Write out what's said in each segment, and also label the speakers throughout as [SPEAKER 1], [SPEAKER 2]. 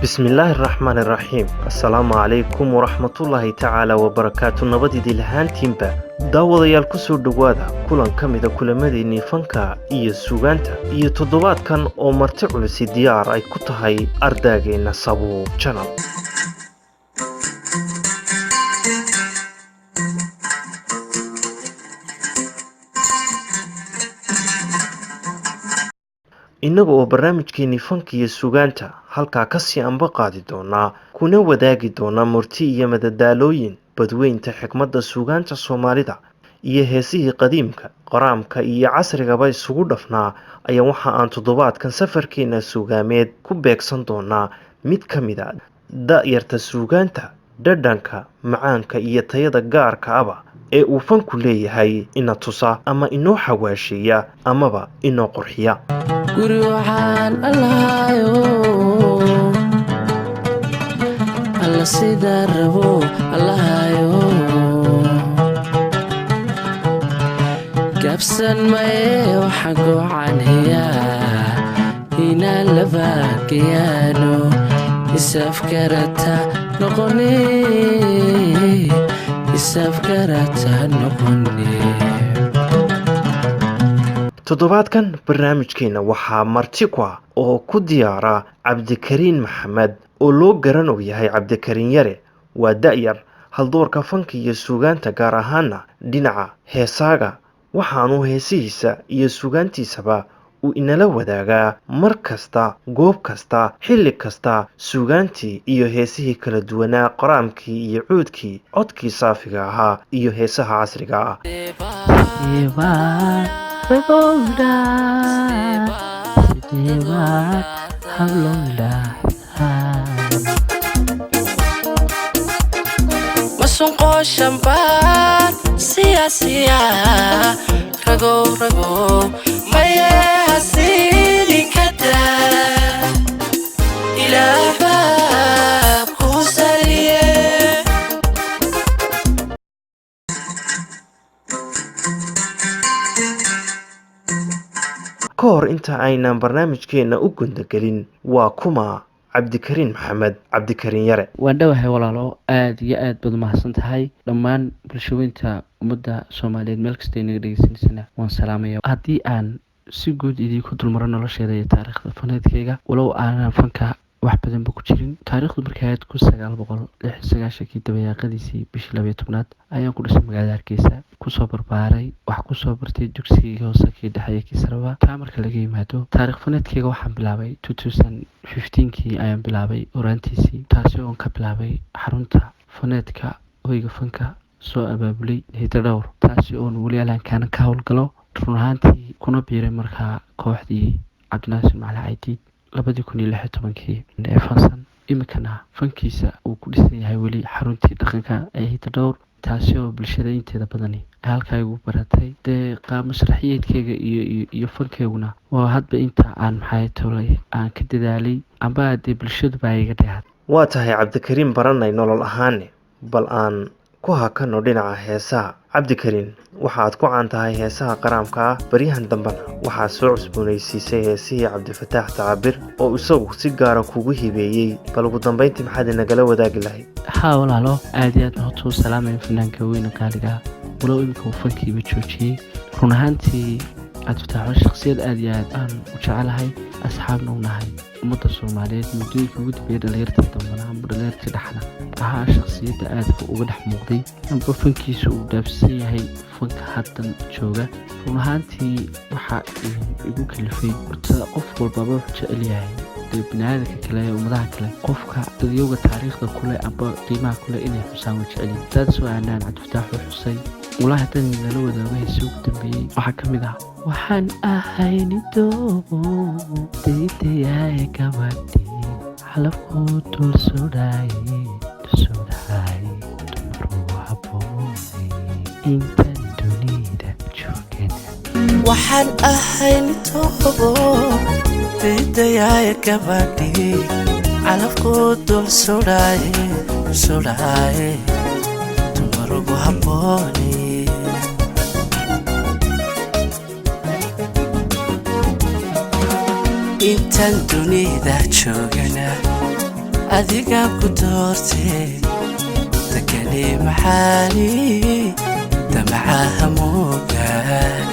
[SPEAKER 1] bismillaahi raxmaani raxiim assalaamu calaykum waraxmatullaahi tacaala wabarakaatu nabadidii lahaantiinba daawadayaal ku soo dhowaada kulan ka mida kulamadeenii fanka iyo suugaanta iyo toddobaadkan oo marti culisi diyaar ay ku tahay ardaageenna Sabuur Channel. innaga oo barnaamijkeenii fanka iyo suugaanta halkaa kasii anba qaadi doonaa kuna wadaagi doonaa murti iyo madadaalooyin badweynta xikmadda suugaanta Soomaalida iyo heesihii qadiimka qaraamka iyo casrigaba isugu dhafnaa ayaa waxa aan toddobaadkan safarkeena suugaameed ku beegsan doonaa mid ka mid ah da'yarta suugaanta dhadhanka macaanka iyo tayada gaarka aba ee uu fanku leeyahay ina tusa ama inoo xawaashiya amaba inoo qurxiya.
[SPEAKER 2] guri waxaan allahayo alla sida rabo allahayo gabsan maye waxaan go'aan hayaa inaan labaagayaano isafkarata noqone
[SPEAKER 1] toddobaadkan barnaamijkeena waxaa marti ku ah oo ku diyaara cabdikariin maxamed oo loo garan og yahay cabdikariin yare. waa da'yar haldoorka fanka iyo suugaanta gaar ahaana dhinaca heesaaga waxaanu heesihiisa iyo suugaantiisaba uu inala wadaagaa mar kasta goob kasta xilli kasta suugaantii iyo heesihii kala duwanaa qaraamkii iyo cuudkii codkii saafiga ahaa iyo heesaha casriga ah.
[SPEAKER 2] masunqo shambaan siyaasiya rago maye hasiini kada ilaaba ku saliye
[SPEAKER 1] ka hor inta aynaan barnaamijkeena u gundagelin waa kuma cabdikariin maxamed cabdikariin yare.
[SPEAKER 3] waan dhowahay walaalo aada iyo aad baad umahadsan tahay dhammaan bulshaweynta ummadda Soomaaliyeed meel kasta inaga dhegeysaneysana waan salaamaya. haddii aan si guud idinku dulmaro nolosheeda iyo taariikhda faneedkayga walow aanan fanka wax badanba ku jirin taariikhdu markay ahayd 1996 dabayaaqadiisii bishii 12 ayaan ku dhashay magaalada Hargeysa kusoo barbaaray wax kusoo bartay dugsigii hoose kii dhexe iyo kii sareba. taa marka laga yimaado taariikh faneedkayga waxaan bilaabay 2015kii ayaan bilaabay oraantiisii taasi oon ka bilaabay xarunta faneedka hoyga fanka soo abaabulay hidda dhowr taasi oon weli alaankaanan ka howlgalo run ahaantii kuna biiray markaa kooxdii cabdinaasir macali caydiid 2016 ee fansan imikana fankiisa uu ku dhisan yahay weli xaruntii dhaqanka ee hidda dhowr taasi oo bulshada inteeda badani halkaa igu baratay dee qaab masraxiyeedkayga iyo fankayguna waa hadba inta aan maxay tolay aan ka dadaalay amba dee bulshaduba iga dheehad.
[SPEAKER 1] waa tahay cabdikariin baranay nolol ahaane bal aan ku hakano dhinaca heesaha. cabdikariin waxaad ku caan tahay heesaha qaraamka ah baryahan dambena waxaad soo cusboonaysiisay heesihii cabdifataax tacabir oo isagu si gaara kugu hibeeyey bal ugu dambeyntii maxaad inagala wadaagi lahayd?
[SPEAKER 3] haa walaalo aada iyo aad mahadsan salaamaya fanaanka weyne qaaliga walow imika uu fankiiba joojiyey. run ahaantii cabdifataax waa shakhsiyad aada iyo aad aan u jecelahay asxaabna u nahay ummadda Soomaaliyeed muddooyinka ugu dambeeyay dhalinyarta dambana amba dhalinyarta dhexna ahaa shakhsiyadda aadka uga dhex muuqday amba fankiisa uu dhaafsan yahay fanka haddan jooga. run ahaantii waxaa igu kalifay horta qof walbaba wuxuu jecel yahay dee biniaadanka kale ee ummadaha kale qofka dadyowga taariikhda kule amba qiimaha kule inay xusaan way jecel yihiin. taas oo aanaan cabdifataax u xusay walaahi haddaan nala wadaago heesii ugu dambeeyey waxaa ka mid ah waxaan ahaynido daydayaye gabadhi xalafkuu dul sudhaye dumaruu haboonay intaan dunida joogana.
[SPEAKER 2] waxaan ahaynido daydayaye gabadhi xalafkuu dul sudhaye dumaruu haboonay intaan dunida joogana adigaan ku doortay takani maxaali damacaha moogaan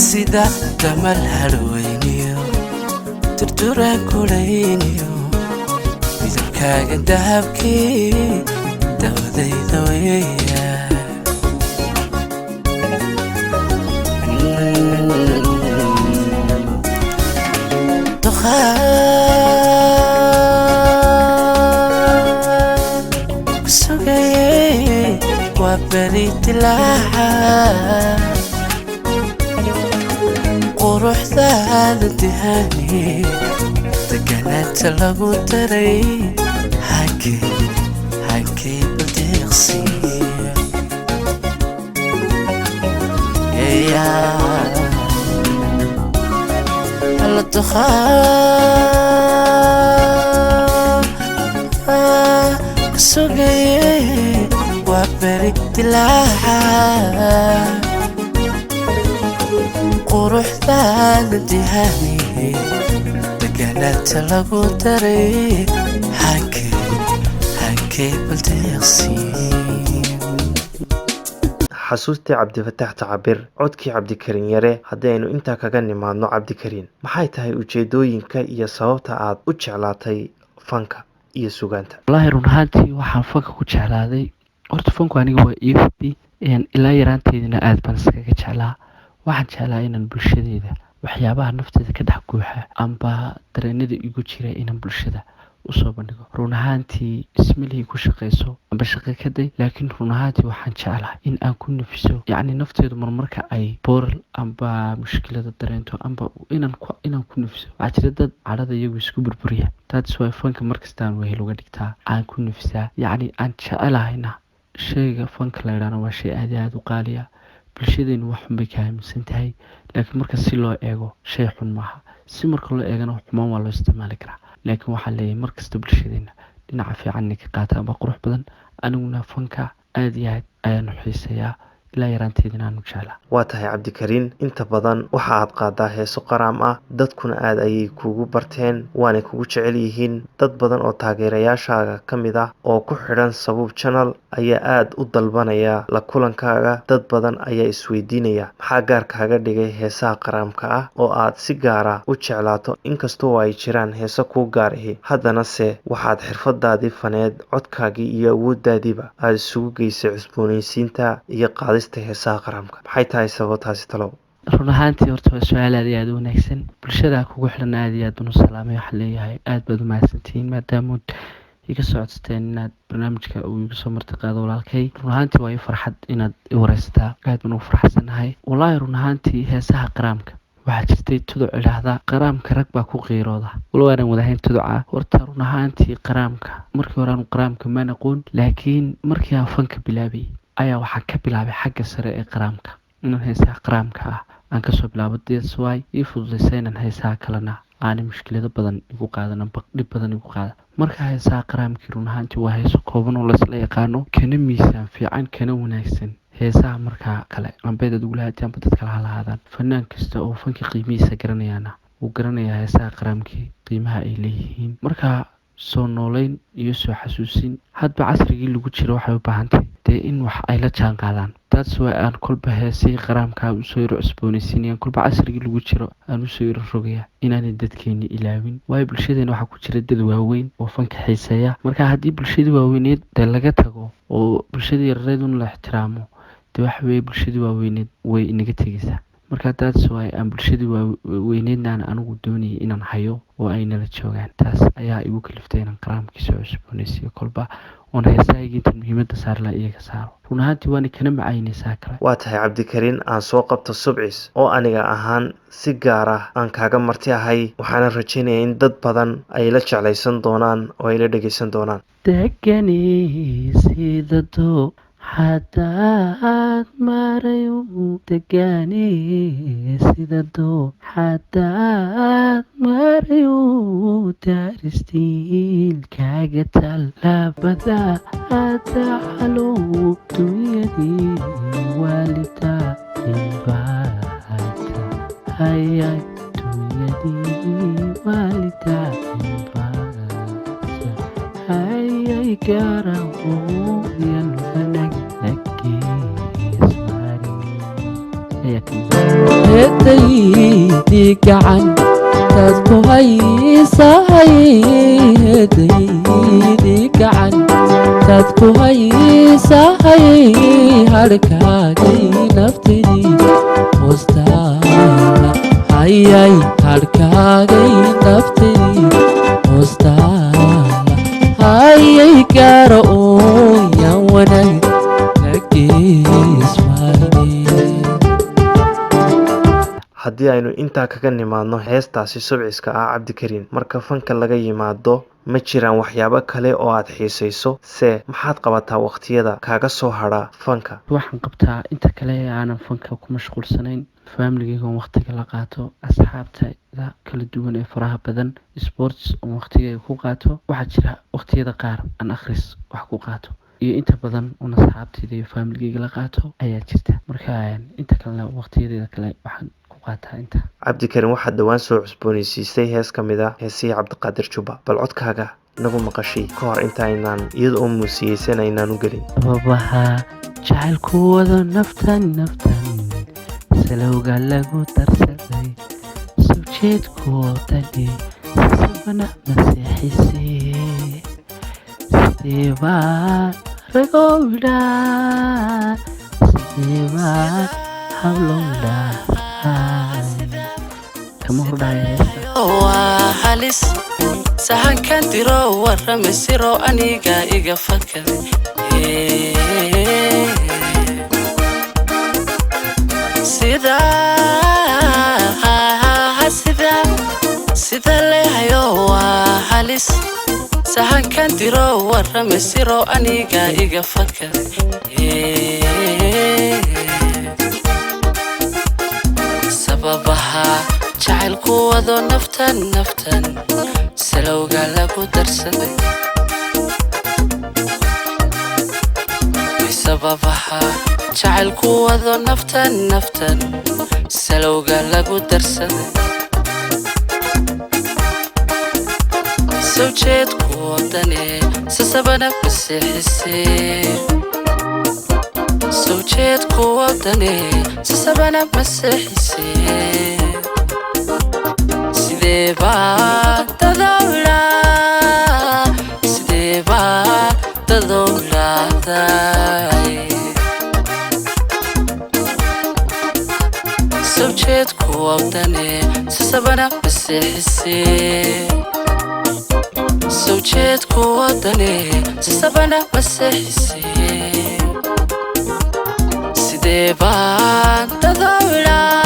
[SPEAKER 2] sida damal halweyniyo turturaan kulayniyo midabkaaga dahabkii dawadayda weeyaan kusugaye waa beri dilaaca quruxdaada dihani deganaanta lagu daray hankay baldeeqsiiya alla tukhaa kusugaye waa beri dilaaca quruxdaada dihani deganaanta lagu daray hankay baldeeqsiin
[SPEAKER 1] xasuustii cabdifataax tacabir codkii cabdikariin yare haddii aynu intaa kaga nimaadno cabdikariin maxay tahay ujeedooyinka iyo sababta aad u jeclaatay fanka iyo sugaanta
[SPEAKER 3] wallaahi run ahaantii waxaan fanka ku jeclaaday horta fanku aniga waa ii hobbi ilaa yaraanteedina aad baan iskaga jeclaa waxaan jeclaa inaan bulshadeeda waxyaabaha nafteeda ka dhex guuxa amba dareenada igu jira inaan bulshada usoo bandhigo run ahaantii ismalihii ku shaqayso amba shaqo kaday laakiin run ahaantii waxaan jeclahay in aan ku nafiso yacni nafteedu marmarka ay booral amba mushkilada dareento amba inaan ku nafiso waxaa jira dad cadhada iyagu isku burburiya taas waa fanka markastaan wehel uga dhigtaa aan ku nafisaa yacni aan jecelahayna shayga fanka la yidhaahna waa shay aad iyo aad u qaaliya bulshadeenu wax xun bay ka aaminsan tahay laakiin marka si loo eego shay xun maaha si marka loo eegana xumaan waa loo isticmaali karaa laakiin waxaa leeyahay markasta bulshadeena dhinaca fiican inay ka qaataan amba qurux badan aniguna fanka aad iyo aad ayaanu xiisayaa ilaa yaraanteedina aanu jeclaa
[SPEAKER 1] waa tahay cabdikariin inta badan waxa aad qaadaa heeso qaraam ah dadkuna aad ayay kugu barteen waanay kugu jecel yihiin dad badan oo taageerayaashaaga ka mid ah oo ku xidhan sabuub channel ayaa aad u dalbanaya la kulankaaga dad badan ayaa isweydiinaya maxaa gaar kaaga dhigay heesaha qaraamka ah oo aad si gaara u jeclaato inkastoo ay jiraan heeso kuu gaar ahi haddana se waxaad xirfadaadii faneed codkaagii iyo awooddaadiiba aad isugu geysay cusboonaysiinta iyo qaadista heesaha qaraamka maxay tahay sababtaasi talow
[SPEAKER 3] run ahaantii horta waa su-aal aad iyo aad u wanaagsan bulshada kugu xilan aad iyo aad baan u salaamay waxaan leeyahay aad baad u mahadsantihiin maadaamood iga socodsateen inaad barnaamijka uu igu soo martiqaado walaalkay run ahaantii waa ii farxad inaad i wareysataa aad baan ugu farxansanahay wallaahi run ahaantii heesaha qaraamka waxaa jirtay tuduc idhaahda qaraamka rag baa ku qiirooda walow aanan wadahayn tuduca horta run ahaantii qaraamka markii hore aanu qaraamka maan aqoon laakiin markii aan fanka bilaabay ayaa waxaan ka bilaabay xagga sare ee qaraamka inaan heesaha qaraamka ah aan kasoo bilaabo dsy ii fududaysa inaan heesaha kalena aanay mushkilado badan igu qaadan amba dhib badan igu qaadan marka heesaha qaraamkii run ahaantii waa heeso kooban oo laysla yaqaano kana miisaan fiican kana wanaagsan heesaha markaa kale ambeedad ugu lahaatay amba dad kale ha lahaadaan fanaan kasta oo fanka qiimihiisa garanayaana wuu garanayaa heesaha qaraamkii qiimaha ay leeyihiin markaa soo nooleyn iyo soo xasuusin hadba casrigii lagu jiro waxay u baahantahay dee in wax ay la jaan qaadaan taas waa aan kolba heesay qaraamka usoo yaro cusboonaysiinayaan kolba casrigii lagu jiro aan usoo yaro rogaya inaanay dadkeeni ilaawin waayo bulshadeena waxaa ku jira dad waaweyn oo fanka xiiseeya marka haddii bulshadii waaweyneed dee laga tago oo bulshadii yarareed un la ixtiraamo dee waxa weeye bulshadii waaweyneed way inaga tegaysaa marka taas waa aan bulshadii waaweyneednaan anigu doonayay inaan hayo oo ay nala joogaan taas ayaa igu kaliftay inaan qaraamkii soo cusboonaysiiyo kolba oon heesahayga intan muhiimada saar laha iyaga saaro run ahaantii waana kana macaynaysaa kale
[SPEAKER 1] waa tahay cabdikariin aan soo qabto subcis oo aniga ahaan si gaar ah aan kaaga marti ahay waxaana rajaynaya in dad badan ay la jeclaysan doonaan oo ay la dhegaysan doonaan
[SPEAKER 3] degani sida doo xadaad marayu degani sida doo xadaad marayu daaristiilkaaga tal labada adacalow dunyadii waalida inbaata hayay
[SPEAKER 2] هديدي gacan taad ku haysahay هديدي gacan taad ku haysahay harkaagay naftidii hoostaada hayay harkaagay naftidii hoostaada hayay gaara ooyan wanaag
[SPEAKER 1] haddii aynu intaa kaga nimaadno heestaasi subciska ah cabdikariin, marka fanka laga yimaado ma jiraan waxyaabo kale oo aad xiisayso se maxaad qabataa waqtiyada kaaga soo hadha fanka?
[SPEAKER 3] waxaan qabtaa inta kale ee aanan fanka ku mashquulsanayn familigeyga oon waqtiga la qaato, asxaabtada kala duwan ee faraha badan, sports oon waqtigeyga ku qaato. waxaa jira waqtiyada qaar aan akhris wax ku qaato iyo inta badan oon asxaabteyda iyo familigeyga la qaato ayaa jirta. marka inta kalena waqtiyadeeda kale waxaan ku qaataa inta.
[SPEAKER 1] cabdikariin, waxaad dhowaan soo cusboonaysiisay hees ka mid ah heesihii cabdiqaadir jubba, bal codkaaga nagu maqashay ka hor inta aynaan iyada oo muusiyeysan aynaan u gelin.
[SPEAKER 3] sababaha jacaylku wado naftan salowga lagu darsaday soo jeedkoo dani sasabana maseexisee sideebaa ragowdhaa sideebaa hablowdhaa kama hordhaya heesta
[SPEAKER 2] waa halis sahankan diro warrame siro aniga iga fakade sida leehayo waa halis sahankan diro warrame siro aniga iga fakade sababaha jacaylku wado naftan salowga lagu darsaday sababaha jacaylku wado naftan salowga lagu darsaday soo jeedku wadane sasabana maseexisee soo jeedku wadane sasabana maseexisee sideebaa dadowlaaday soo jeedku wadane sasabana maseexisee soo jeedku wadane sasabana maseexisee sideebaa dadowlaaday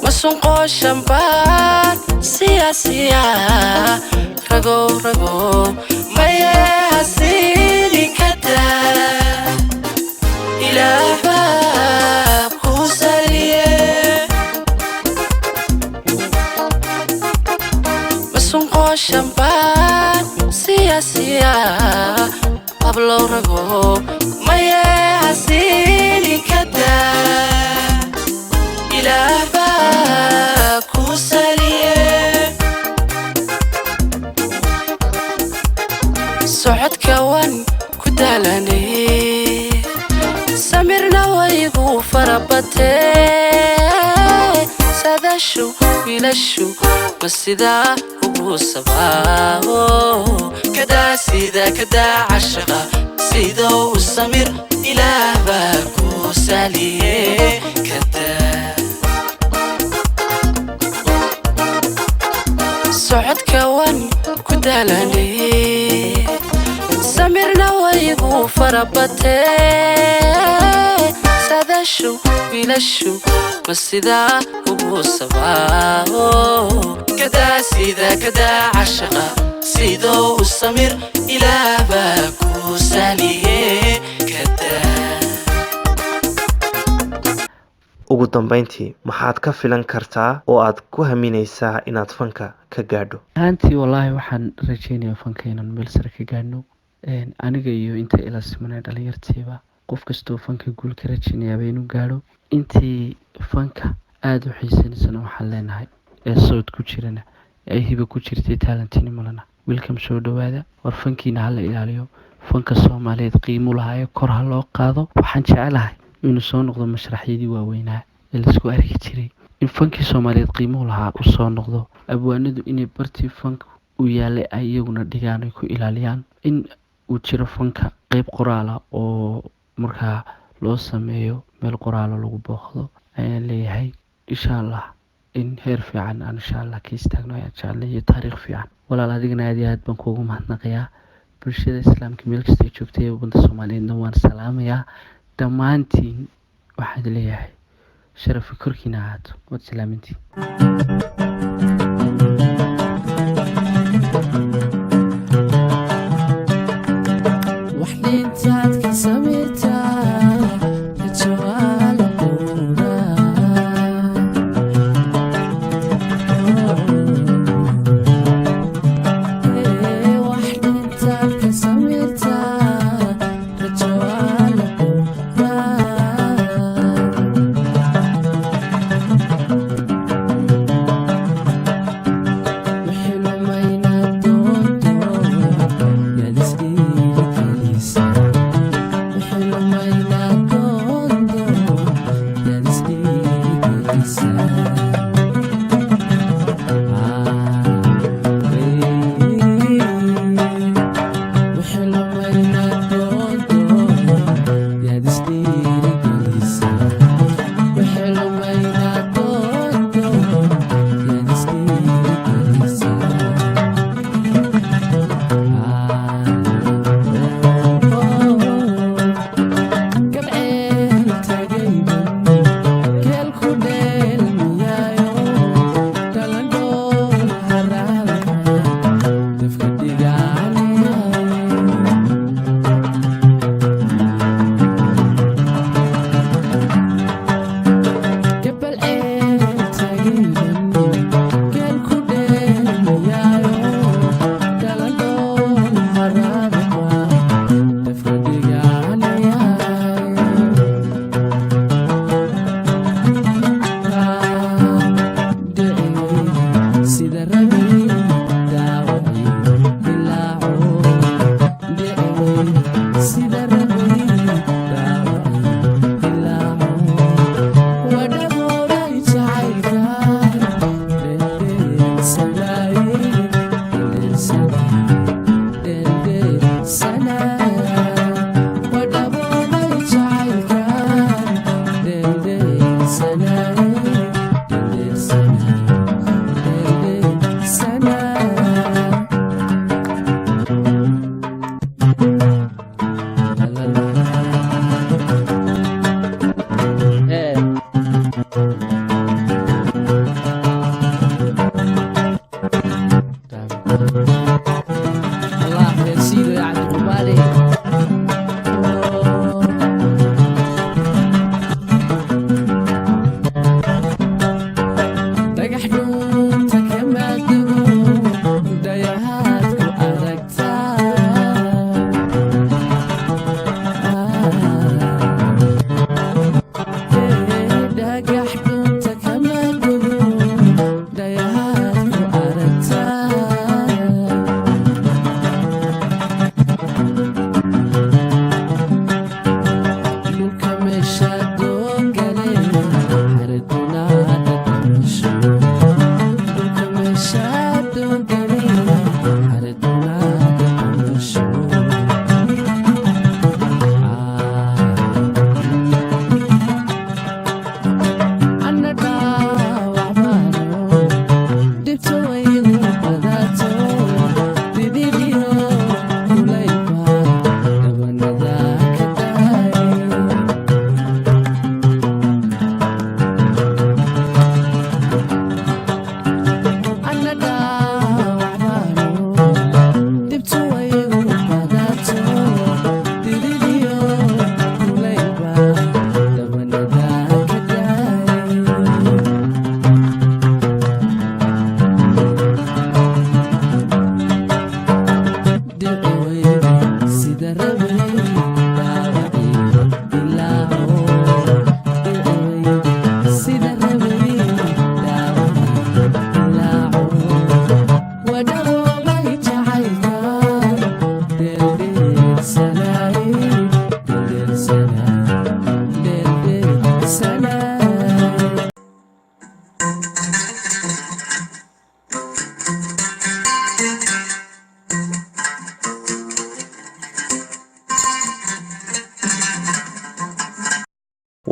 [SPEAKER 2] masunqooshan baan siyaasiya ragow maye hasiini kadaa ilaah baa ku saliye masunqooshan baan siyaasiya hablow ragow maye hasiini kadaa ilaah baa ku saliye socodka wan ku daalanay samirna waygu farabatee sadashu wiilashu ma sidaa ugu sabaawo kadaa sida kadaa cashaqa sidou samir ilaah baa ku saliye kadaa socodka wan ku daalanay samirna waygu farabatee sadashu wiilashu ma sidaa ugu sabaawo kadaa sida kadaa cashaqa sidou samir ilaah baa ku saliye kadaa.
[SPEAKER 1] ugu dambeyntii maxaad ka filan kartaa oo aad ku haminaysaa inaad fanka ka gaadho?
[SPEAKER 3] ahaantii wallaahi waxaan rajeynayaa fanka inaan meel sare ka gaadhno. aniga iyo inta ila simanay dhalinyartiiba qof kastoo fanka guul ka rajaynayaaba inuu gaadho. intii fanka aada u xiisaysana waxaan leenahay ee sawd ku jirana ee hiba ku jirtay talentina malana welcome soo dhawaada. war fankiina hala ilaaliyo, fanka Soomaaliyeed qiimo lahayo kor ha loo qaado. waxaan jecelahay inuu soo noqdo mashraxyadii waaweynaa ee la isku arki jiray, in fankii Soomaaliyeed qiimo lahaa uu soo noqdo. abwaanadu inay bartii fanka u yaalay ay iyaguna dhigaan ay ku ilaaliyaan, in uu jiro fanka qeyb qoraala oo markaa loo sameeyo meel qoraalo lagu booqdo ayaan leeyahay. insha allah in heer fiican aan insha allah ka istaagno ayaan jeclay iyo taariikh fiican. walaal adigana aad iyo aad baan kuugu mahadnaqayaa. bulshada islaamka meel kasta ay joogtay ee waddanka Soomaaliyeedna waan salaamayaa. dhammaantiin waxaad leeyahay sharafi korkiina ahaato. waad salaamintiin.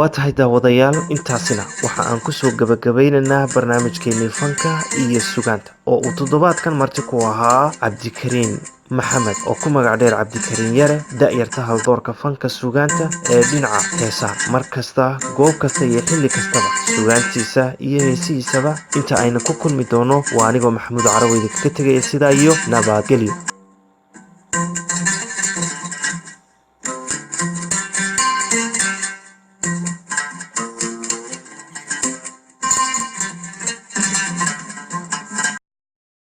[SPEAKER 1] waa tahay daawadayaal, intaasina waxa aan kusoo gabagabaynaynaa barnaamijkeenii fanka iyo sugaanta oo uu toddobaadkan marti ku ahaa cabdikariin maxamed oo ku magac dheer cabdikariin yare, da'yarta haldoorka fanka sugaanta ee dhinaca heesaha. mar kasta, goob kasta iyo xilli kastaba sugaantiisa iyo heesihiisaba inta ayna ku kulmi doono waa anigoo maxamuud caraweyda kaga tegaya sidaa iyo nabadgelyo.